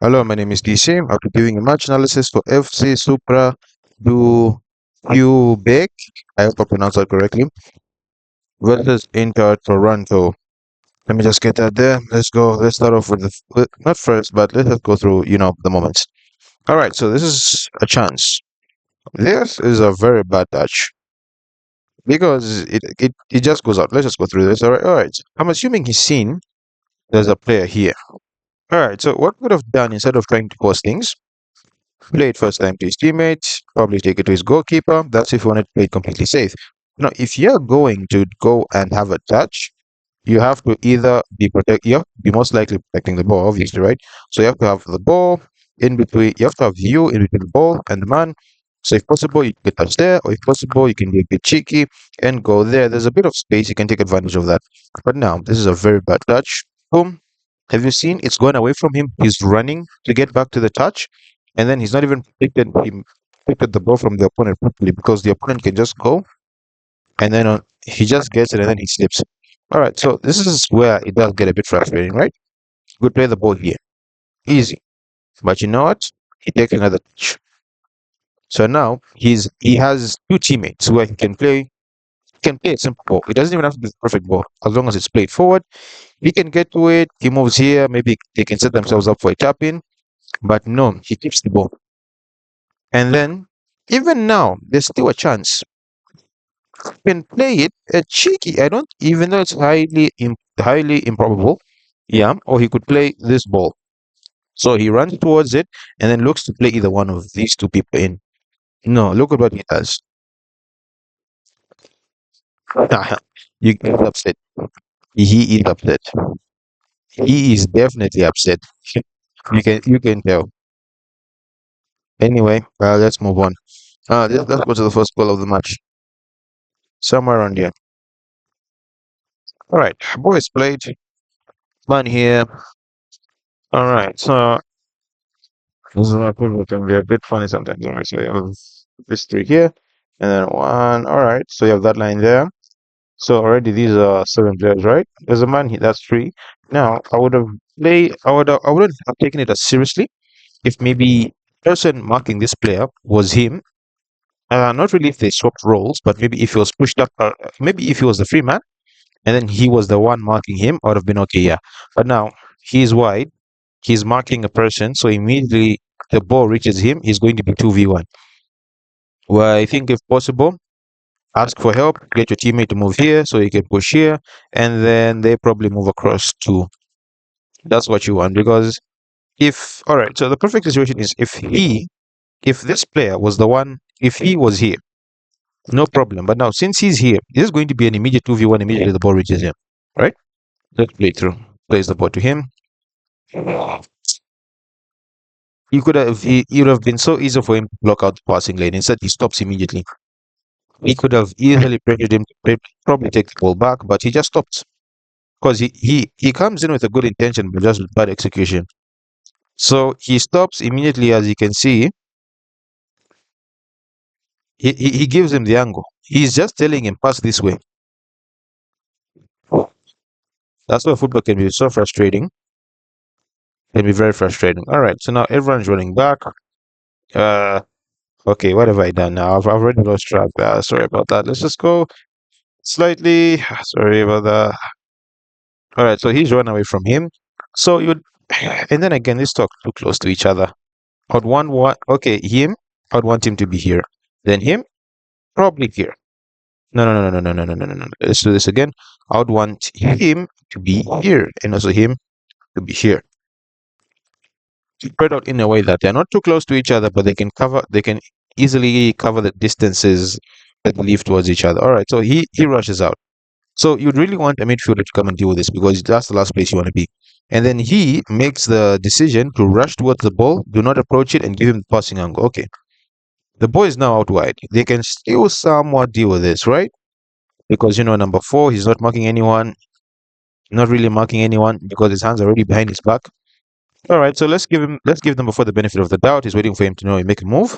Hello, my name is DC. I'll be giving a match analysis for FC Supra du Quebec. I hope I pronounced that correctly. Versus Inter Toronto. Let me just get that there. Let's go. Let's start off with not first, but let's just go through, the moments. All right, so this is a chance. This is a very bad touch because it just goes out. Let's just go through this. All right. I'm assuming he's seen there's a player here. All right, so what would have done instead of trying to pause things? Play it first time to his teammates, probably take it to his goalkeeper. That's if you want to play it completely safe. Now, if you're going to go and have a touch, you have to either you have to be most likely protecting the ball, obviously, right? So you have to have the ball in between, you have to have you in between the ball and the man. So if possible, you can touch there, or if possible, you can be a bit cheeky and go there. There's a bit of space, you can take advantage of that. But now, this is a very bad touch. Boom. Have you seen it's going away from him? He's running to get back to the touch, and then he's not even protected. He protected the ball from the opponent properly because the opponent can just go, and then he just gets it, and then he slips. All right, so this is where it does get a bit frustrating, right? Good play the ball here, easy. But you know what? He takes another touch. So now he has two teammates where he can play a simple ball. It doesn't even have to be the perfect ball. As long as it's played forward, he can get to it. He moves here. Maybe they can set themselves up for a tap in. But no, he keeps the ball. And then, even now, there's still a chance. You can play it cheeky. I don't, even though it's highly improbable. Yeah, or he could play this ball. So he runs towards it and then looks to play either one of these two people in. No, look at what he does. You get upset. He is upset. He is definitely upset. You can tell. Anyway, let's move on. Let's go to the first goal of the match. Somewhere around here. All right, boys played. Man here. All right, so this is my football can be a bit funny sometimes. All right, so you have this three here, and then one. All right, so you have that line there. So already these are seven players, right? There's a man here. That's three. Now I would have played. I wouldn't have taken it as seriously if maybe person marking this player was him. Not really if they swapped roles, but maybe if he was pushed up. Maybe if he was the free man and then he was the one marking him, I would have been okay, yeah. But now he's wide, he's marking a person, so immediately the ball reaches him, he's going to be 2v1. Well, I think if possible, ask for help, get your teammate to move here so you can push here, and then they probably move across too. That's what you want because if, all right, so the perfect situation is if this player was the one, if he was here, no problem. But now, since he's here, this is going to be an immediate 2v1 immediately the ball reaches him, right? Let's play through. Plays the ball to him. It would have been so easy for him to block out the passing lane. Instead, he stops immediately. He could have easily pressured him to probably take the ball back, but he just stops because he comes in with a good intention, but just with bad execution. So he stops immediately, as you can see. He gives him the angle. He's just telling him pass this way. That's why football can be so frustrating. Can be very frustrating. All right, so now everyone's running back. Uh, okay, what have I done now? I've already lost track. Sorry about that. Let's just go slightly. Sorry about that. All right, so he's run away from him. So you would, and then again, let's talk too close to each other. I'd want what? Okay, him. I'd want him to be here. Then him, probably here. No, no, no, no, no, no, no, no, no, no. Let's do this again. I would want him to be here, and also him to be here. Spread out in a way that they're not too close to each other, but they can cover. They can easily cover the distances that leave towards each other. All right, so he rushes out. So you'd really want a midfielder to come and deal with this because that's the last place you want to be. And then he makes the decision to rush towards the ball, do not approach it, and give him the passing angle. Okay. The ball is now out wide. They can still somewhat deal with this, right? Because number four, he's not marking anyone, not really marking anyone because his hands are already behind his back. All right, so let's give number four the benefit of the doubt. He's waiting for him to make a move.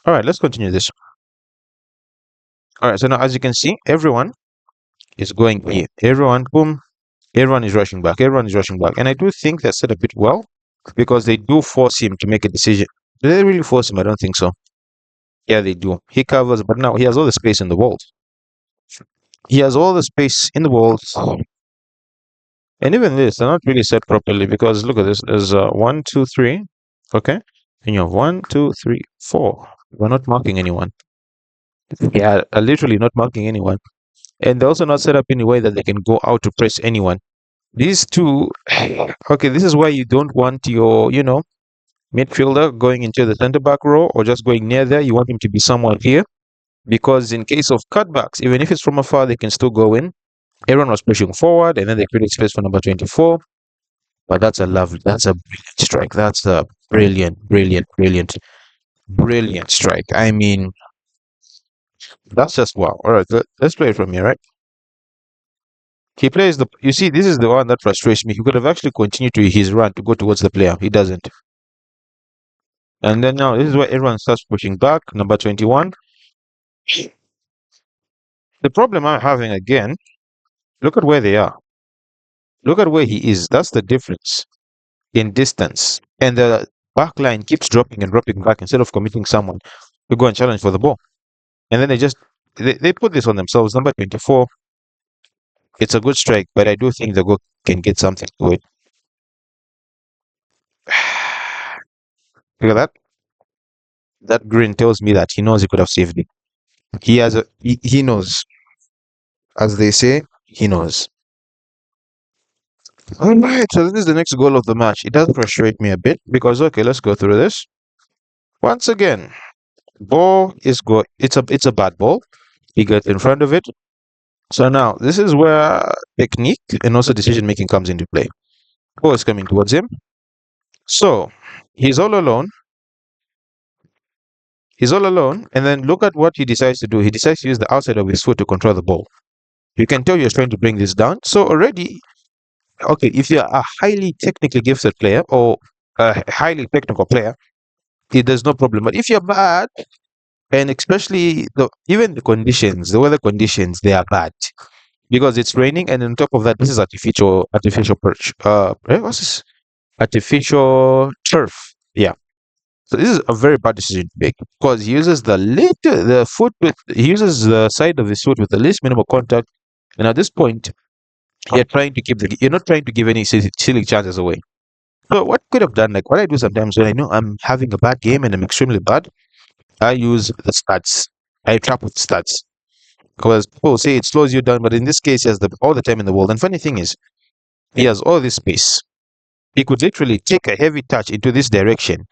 All right, let's continue this. All right, so now as you can see, everyone is going here. Everyone, boom, everyone is rushing back. Everyone is rushing back. And I do think that's set a bit well. because they do force him to make a decision. Do they really force him? I don't think so. Yeah, they do. He covers, but now he has all the space in the world. He has all the space in the world. And even this, they're not really set properly because look at this. There's one, two, three. Okay. And you have one, two, three, four. We're not marking anyone. Yeah, literally not marking anyone. And they're also not set up in a way that they can go out to press anyone. These two, okay, this is why you don't want your, midfielder going into the center back row or just going near there. You want him to be somewhere here because in case of cutbacks, even if it's from afar, they can still go in. Everyone was pushing forward and then they created space for number 24. But that's a brilliant strike. That's a brilliant, brilliant, brilliant, brilliant strike. I mean, that's just wow. All right, let's play it from here, right? He plays you see, this is the one that frustrates me. He could have actually continued to his run to go towards the player. He doesn't. And then now, this is where everyone starts pushing back. Number 21. The problem I'm having again, look at where they are. Look at where he is. That's the difference in distance. And the back line keeps dropping and dropping back instead of committing someone to go and challenge for the ball. And then they put this on themselves. Number 24, it's a good strike, but I do think the goal can get something to it. Look at that. That grin tells me that he knows he could have saved it. He knows. As they say, he knows. All right, so this is the next goal of the match. It does frustrate me a bit because okay, let's go through this. Once again, ball is go. It's a bad ball. He gets in front of it. So now this is where technique and also decision making comes into play. Ball is coming towards him. So he's all alone. He's all alone, and then look at what he decides to do. He decides to use the outside of his foot to control the ball. You can tell you're trying to bring this down. So already, okay, if you're a highly technically gifted player or a highly technical player, there's no problem. But if you're bad, and especially even the conditions, the weather conditions, they are bad because it's raining, and on top of that, this is artificial perch. What's this? Artificial turf. Yeah. So this is a very bad decision to make because he uses he uses the side of his foot with the least minimal contact, and at this point, you're not trying to give any silly chances away. So what could have done, like what I do sometimes when I know I'm having a bad game and I'm extremely bad, I use the stats. I trap with stats because people say it slows you down, but in this case, he has all the time in the world. And funny thing is, he has all this space. He could literally take a heavy touch into this direction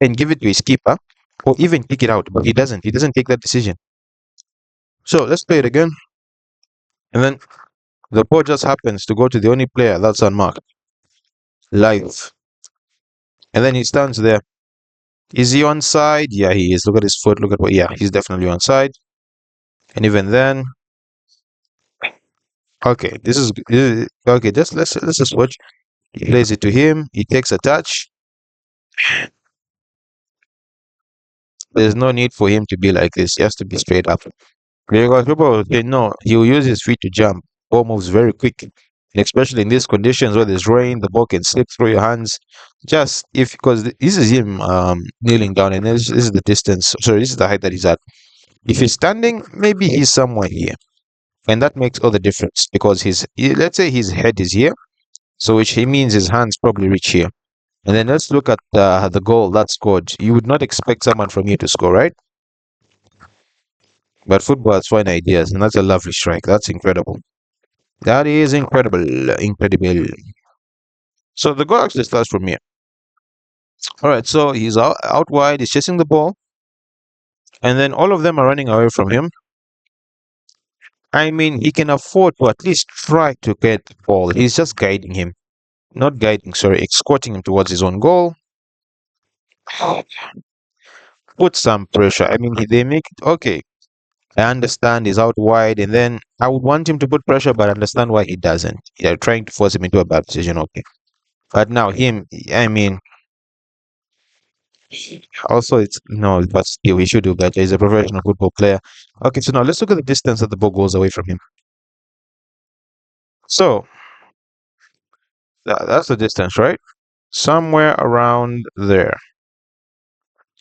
and give it to his keeper, or even kick it out, but he doesn't. He doesn't take that decision. So let's play it again, and then the ball just happens to go to the only player that's unmarked live, and then he stands there. Is he on side? Yeah, he is. Look at his foot. Look at what. Yeah, he's definitely on side. And even then, okay, this is okay. Let's just watch. He plays it to him. He takes a touch. There's no need for him to be like this. He has to be straight up. Because people will say, no, he will use his feet to jump. Ball moves very quick. And especially in these conditions where there's rain, the ball can slip through your hands. Just if, because this is him kneeling down, and this is the distance. Sorry, this is the height that he's at. If he's standing, maybe he's somewhere here. And that makes all the difference because let's say his head is here. So which he means his hands probably reach here. And then let's look at the goal that scored. You would not expect someone from here to score, right? But football has fine ideas, and that's a lovely strike. That's incredible. That is incredible. Incredible. So the goal actually starts from here. All right, so he's out wide, he's chasing the ball, and then all of them are running away from him. I mean, he can afford to at least try to get the ball. He's just guiding him. Not guiding, sorry, escorting him towards his own goal. Put some pressure. I mean, they make it okay. I understand he's out wide, and then I would want him to put pressure, but I understand why he doesn't. They're trying to force him into a bad decision, okay. But now I mean, also it's no, but still, he should do better. He's a professional football player. Okay, so now let's look at the distance that the ball goes away from him. So that's the distance, right? somewhere around there.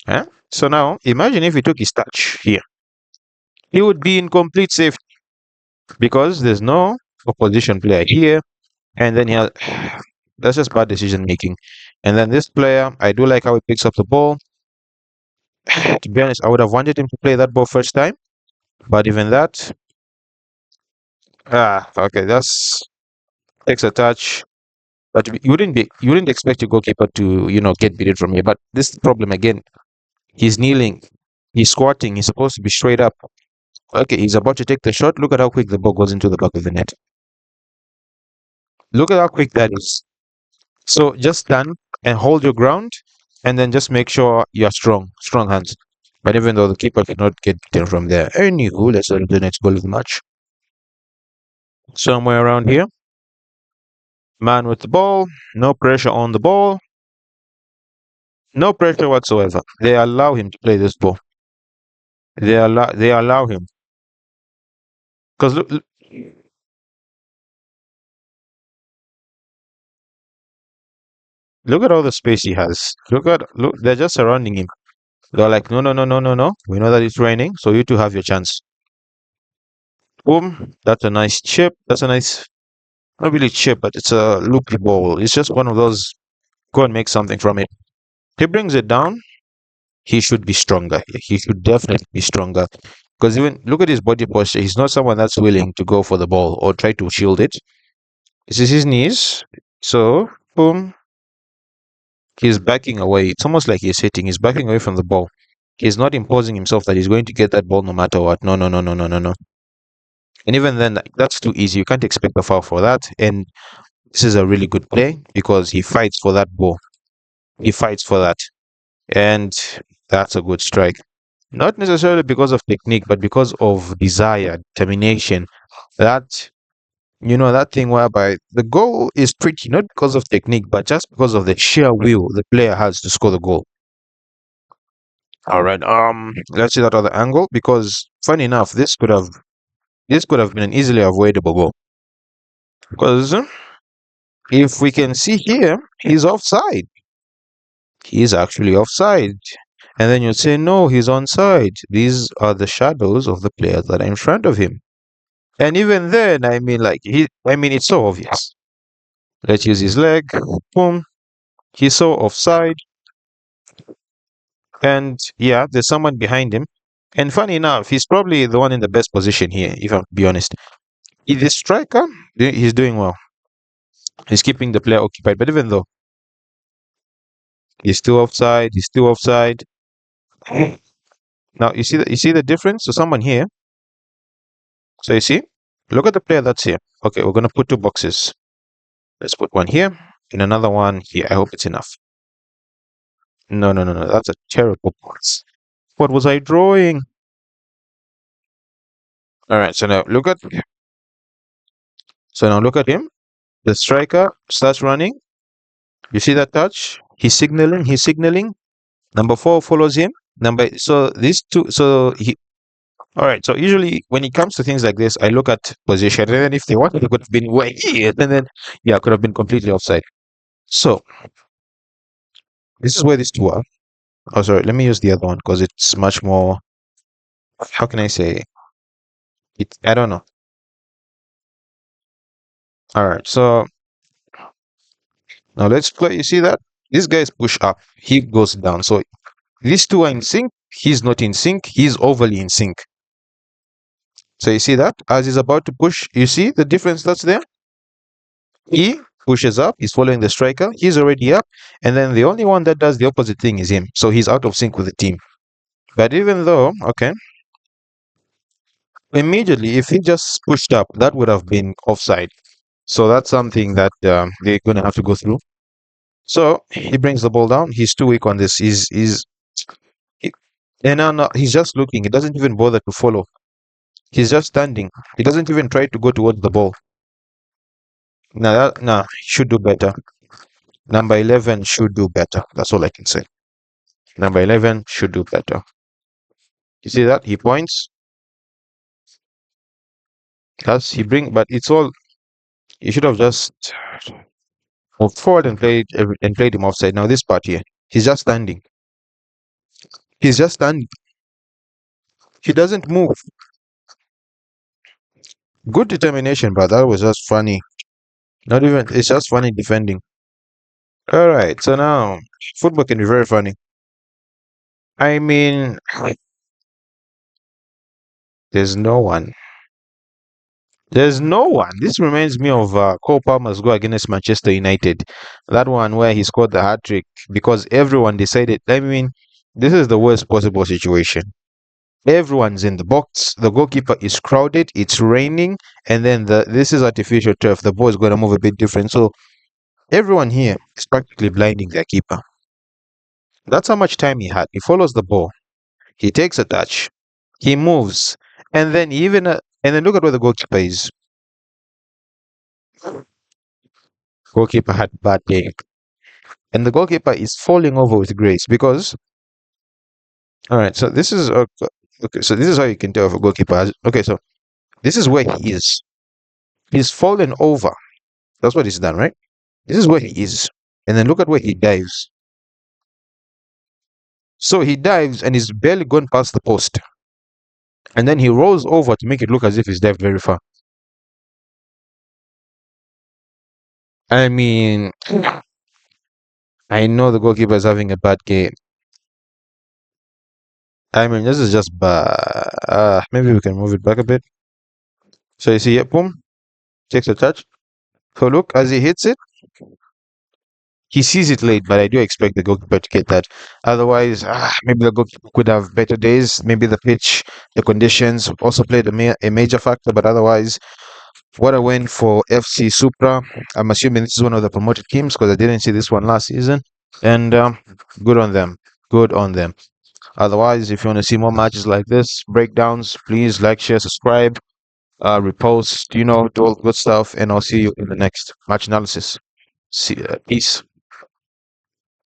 Huh? So now imagine if he took his touch here, he would be in complete safety because there's no opposition player here, and then he has that's just bad decision making. And then this player, I do like how he picks up the ball. To be honest, I would have wanted him to play that ball first time, but even that, okay, that's takes a touch. But you wouldn't expect your goalkeeper to get beaten from here. But this problem again, he's kneeling, he's squatting, he's supposed to be straight up. Okay, he's about to take the shot. Look at how quick the ball goes into the back of the net. Look at how quick that is. So just stand and hold your ground, and then just make sure you're strong hands. But even though the keeper cannot get beaten from there. Anywho, let's go to the next goal of the match. Somewhere around here. Man with the ball, no pressure on the ball, no pressure whatsoever. They allow him to play this ball. They allow him because look at all the space he has. Look, they're just surrounding him. They're like, no, no, no, no, no, no. We know that it's raining, so you two have your chance. Boom. That's a nice chip. That's a nice, not really chip, but it's a loopy ball. It's just one of those. Go and make something from it. He brings it down. He should be stronger. He should definitely be stronger. Because even look at his body posture. He's not someone that's willing to go for the ball or try to shield it. This is his knees. So, boom. He's backing away. It's almost like he's hitting. He's backing away from the ball. He's not imposing himself that he's going to get that ball no matter what. No, no, no, no, no, no, no. And even then, that's too easy. You can't expect a foul for that. And this is a really good play because he fights for that ball. He fights for that. And that's a good strike. Not necessarily because of technique, but because of desire, determination. That, that thing whereby the goal is tricky, not because of technique, but just because of the sheer will the player has to score the goal. All right. Let's see that other angle because, funny enough, this could have been an easily avoidable goal. Because if we can see here, he's offside. He's actually offside. And then you say, no, he's onside. These are the shadows of the players that are in front of him. And even then, I mean, it's so obvious. Let's use his leg. Boom. He's so offside. And yeah, there's someone behind him. And funny enough, he's probably the one in the best position here, if I'm to be honest. The striker, he's doing well. He's keeping the player occupied. But even though he's still offside. Now you see the difference? So someone here. So you see, look at the player that's here. Okay, we're gonna put two boxes. Let's put one here and another one here. I hope it's enough. No, no, no, no. That's a terrible box. What was I drawing? All right. So now look at him. The striker starts running. You see that touch? He's signaling. He's signaling. Number 4 follows him. So these two. So he. All right. So usually when it comes to things like this, I look at position, and then if they wanted, it could have been way here, and then yeah, could have been completely offside. So this is where these two are. Oh, sorry. Let me use the other one because it's much more. How can I say it? I don't know. All right. So now let's play. You see that? This guy's push up. He goes down. So these two are in sync. He's not in sync. He's overly in sync. So you see that? As he's about to push, you see the difference that's there? He pushes up. He's following the striker. He's already up. And then the only one that does the opposite thing is him. So he's out of sync with the team. But even though, okay, immediately, if he just pushed up, that would have been offside. So that's something that they're going to have to go through. So he brings the ball down. He's too weak on this. He, and now he's just looking. He doesn't even bother to follow. He's just standing. He doesn't even try to go towards the ball. He should do better. Number 11 should do better. That's all I can say. Number 11 should do better. You see that? He points. But it's all. He should have just. moved forward and played him offside. Now this part here, he's just standing. He's just standing. He doesn't move. Good determination, but that was just funny. Not even. It's just funny defending. All right. So now football can be very funny. I mean, there's no one. There's no one. This reminds me of Cole Palmer's goal against Manchester United. That one where he scored the hat trick because everyone decided. I mean, this is the worst possible situation. Everyone's in the box. The goalkeeper is crowded. It's raining, and then this is artificial turf. The ball is going to move a bit different. So everyone here is practically blinding their keeper. That's how much time he had. He follows the ball. He takes a touch. He moves, and then and then look at where the goalkeeper is. Goalkeeper had bad day, and the goalkeeper is falling over with grace because. All right, so this is okay. So this is how you can tell if a goalkeeper has. Okay, so this is where he is. He's fallen over. That's what he's done, right? This is where he is. And then look at where he dives. So he dives and he's barely gone past the post. And then he rolls over to make it look as if he's dived very far. I mean, I know the goalkeeper is having a bad game. I mean, this is just bad. Maybe we can move it back a bit. So you see, yeah, boom, takes a touch. So look, as he hits it, he sees it late, but I do expect the goalkeeper to get that. Otherwise, maybe the goalkeeper could have better days. Maybe the pitch, the conditions also played a major factor, but otherwise, what a win for FC Supra. I'm assuming this is one of the promoted teams because I didn't see this one last season. And good on them. Good on them. Otherwise, if you want to see more matches like this, breakdowns, please like, share, subscribe, repost, do all good stuff. And I'll see you in the next match analysis. See, peace.